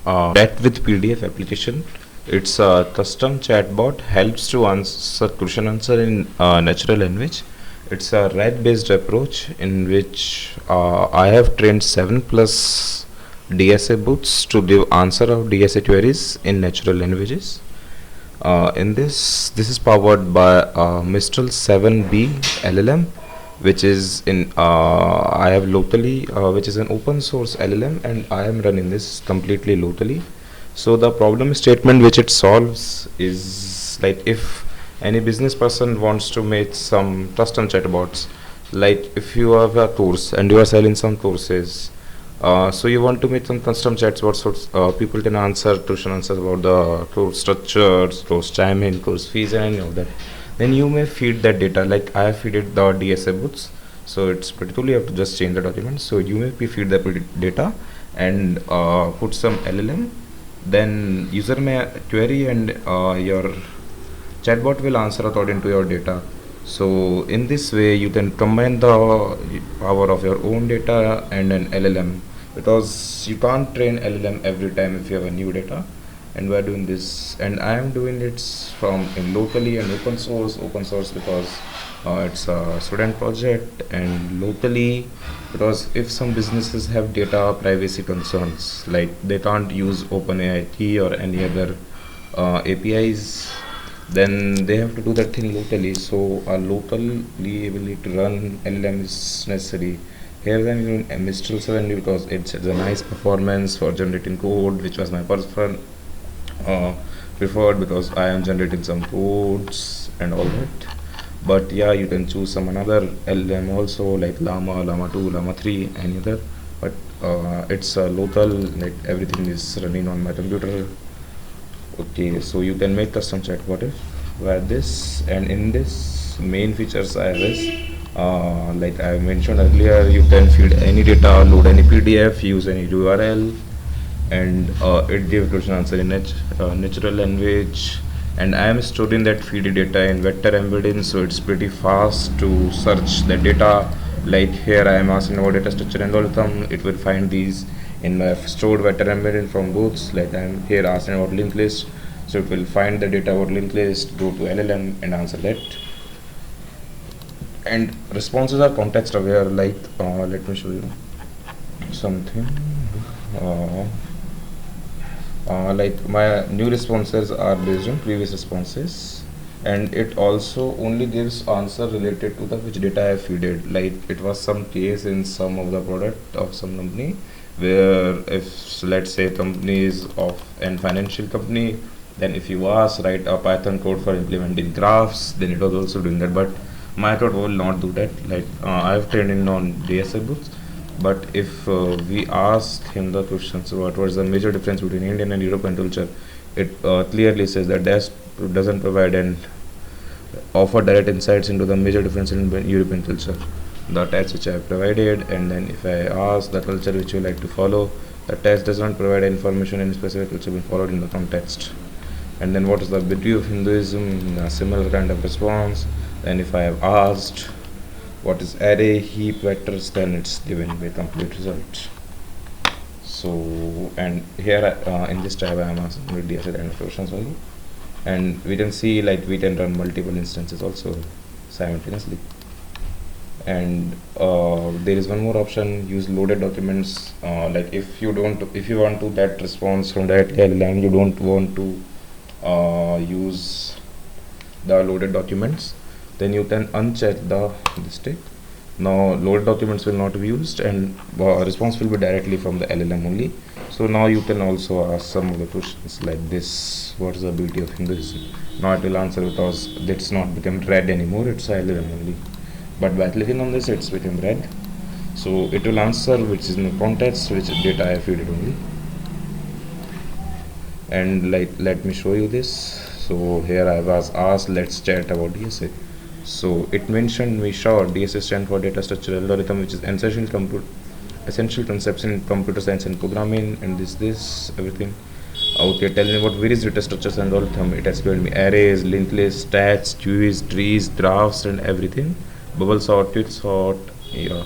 Chat with PDF application. It's a custom chatbot, helps to answer question answer in natural language. It's a RAG based approach in which I have trained 7 plus DSA bots to give answer of DSA queries in natural languages. In this is powered by Mistral 7B LLM, which is in I have locally, which is an open source LLM, and I am running this completely locally. So the problem statement which it solves is like if any business person wants to make some custom chatbots, like if you have a course and you are selling some courses, so you want to make some custom chatbots so people can answer question answers about the course structures, course timing, course fees, and any of that. Then you may feed that data. Like I have feeded the DSA boots, so it's pretty cool. You have to just change the document. So you may feed the data and put some LLM. Then user may query and your chatbot will answer according to your data. So in this way you can combine the power of your own data and an LLM, because you can't train LLM every time if you have a new data. And we are doing this, and I am doing it from in locally and open source because it's a student project, and locally because if some businesses have data privacy concerns, like they can't use OpenAI or any other APIs, then they have to do that thing locally. So a locally ability to run LLM is necessary. Here I'm using Mistral 7 because it's a nice performance for generating code, which was my personal uh, preferred because I am generating some codes and all that. But yeah, you can choose some another LLM also, like Llama, Llama 2, Llama 3, any other. But it's local, like everything is running on my computer. Okay, so you can make custom chatbot via this, and in this main features I have is like I mentioned earlier, you can feed any data, load any PDF, use any URL, and it gives question answer in natural language. And I am storing that feed data in vector embedding, so it's pretty fast to search the data. Like here I am asking about data structure and algorithm, it will find these in my stored vector embedding from both. Like I am here asking about linked list, so it will find the data about linked list, go to LLM and answer that. And responses are context aware. Like let me show you something. uh, like my new responses are based on previous responses, and it also only gives answer related to the which data I feeded. Like it was some case in some of the product of some company where if let's say company is of an financial company, then if you ask write a Python code for implementing graphs, then it was also doing that. But my code will not do that. Like I have trained in on DSA books. But if we ask him the questions what was the major difference between Indian and European culture, it clearly says that DAS doesn't provide and offer direct insights into the major difference in European culture. The test which I have provided, and then if I ask the culture which you like to follow, the test does not provide information in specific culture being followed in the context. And then what is the beauty of Hinduism? A similar kind of response. Then if I have asked what is array, heap, vectors, then it's given me complete result. So and here in this tab I am asking with DSA and questions only, and we can see like we can run multiple instances also simultaneously. And there is one more option, use loaded documents. Like if you want to that response from that LLM, you don't want to use the loaded documents, then you can uncheck this tick. Now loaded documents will not be used, and response will be directly from the LLM only. So now you can also ask some of the questions like this: what is the beauty of Hinduism? Now it will answer because it's not become red anymore, it's LLM only. But by clicking on this, it's become red. So it will answer which is in the context, which data I feed it only. And like let me show you this. So here I was asked, let's chat about DSA. So it mentioned me sure DSA stand for data structure algorithm, which is essential concepts in computer science and programming, and this everything. Okay, tell me what various data structures and algorithm. It explained me arrays, linked lists, stats, queues, trees, graphs, and everything. Bubble sort, quick sort, yeah.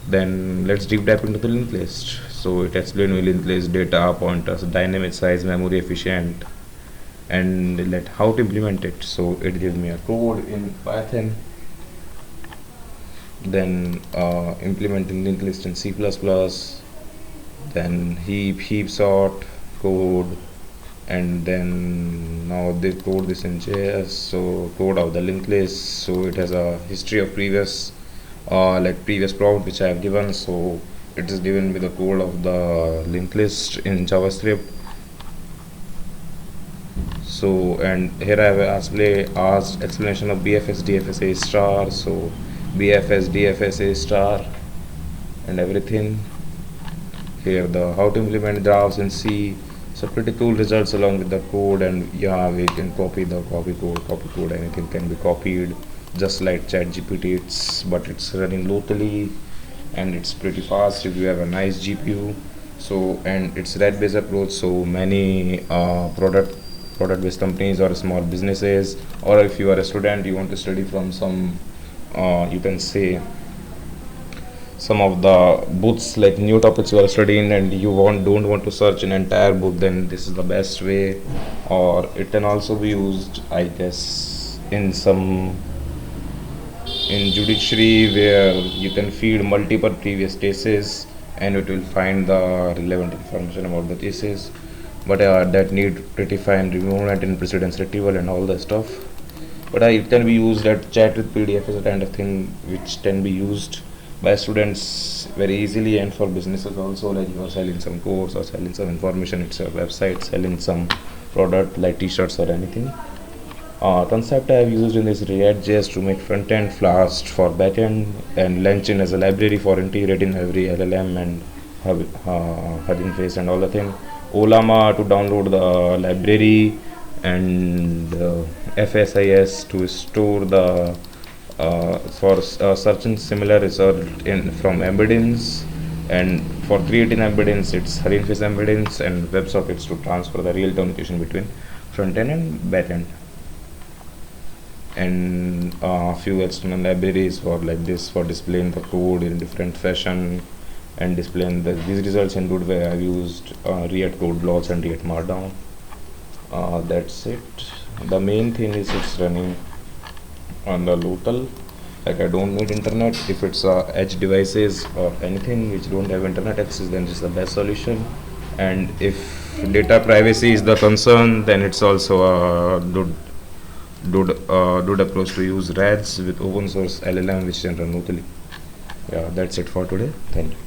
Then let's deep dive into the linked list. So it explains will in place data pointers, dynamic size, memory efficient, and let how to implement it. So it gives me a code in Python, then implementing linked list in C++, then heap sort code, and then now they code this in JS. So code of the linked list, so it has a history of previous previous prompt which I have given. So it is given with the code of the linked list in JavaScript. So and here I have asked explanation of BFS DFS A star. So BFS DFS A star and everything. Here the how to implement graphs in C. So pretty cool results along with the code, and yeah, we can copy code, anything can be copied just like ChatGPT. But it's running locally and it's pretty fast if you have a nice GPU. So and it's red based approach, so many product based companies or small businesses, or if you are a student you want to study from some you can say some of the books like new topics you are studying and you don't want to search an entire book, then this is the best way. Or it can also be used, I guess, in some in judiciary where you can feed multiple previous cases and it will find the relevant information about the cases, but that need pretty fine removement in precedence retrieval and all that stuff. But it can be used at chat with PDF is a kind of thing which can be used by students very easily, and for businesses also, like you are selling some course or selling some information, it's a website selling some product like t-shirts or anything. Concept I have used in this React.js to make front end fast for backend, and LangChain as a library for integrating every LLM and Hugging Face and all the thing. Olama to download the library, and FSIS to store the for searching similar result in from embeddings, and for creating embeddings it's Hugging Face embeddings, and WebSockets to transfer the real communication between front end and back end, and a few external libraries for like this for displaying the code in different fashion and displaying these results in good way. I've used React code blocks and React Markdown. That's it. The main thing is it's running on the local, like I don't need internet. If it's edge devices or anything which don't have internet access, then it's the best solution. And if data privacy is the concern, then it's also a good approach to use RADs with open source LLM which can run locally. Yeah, that's it for today. Thank you.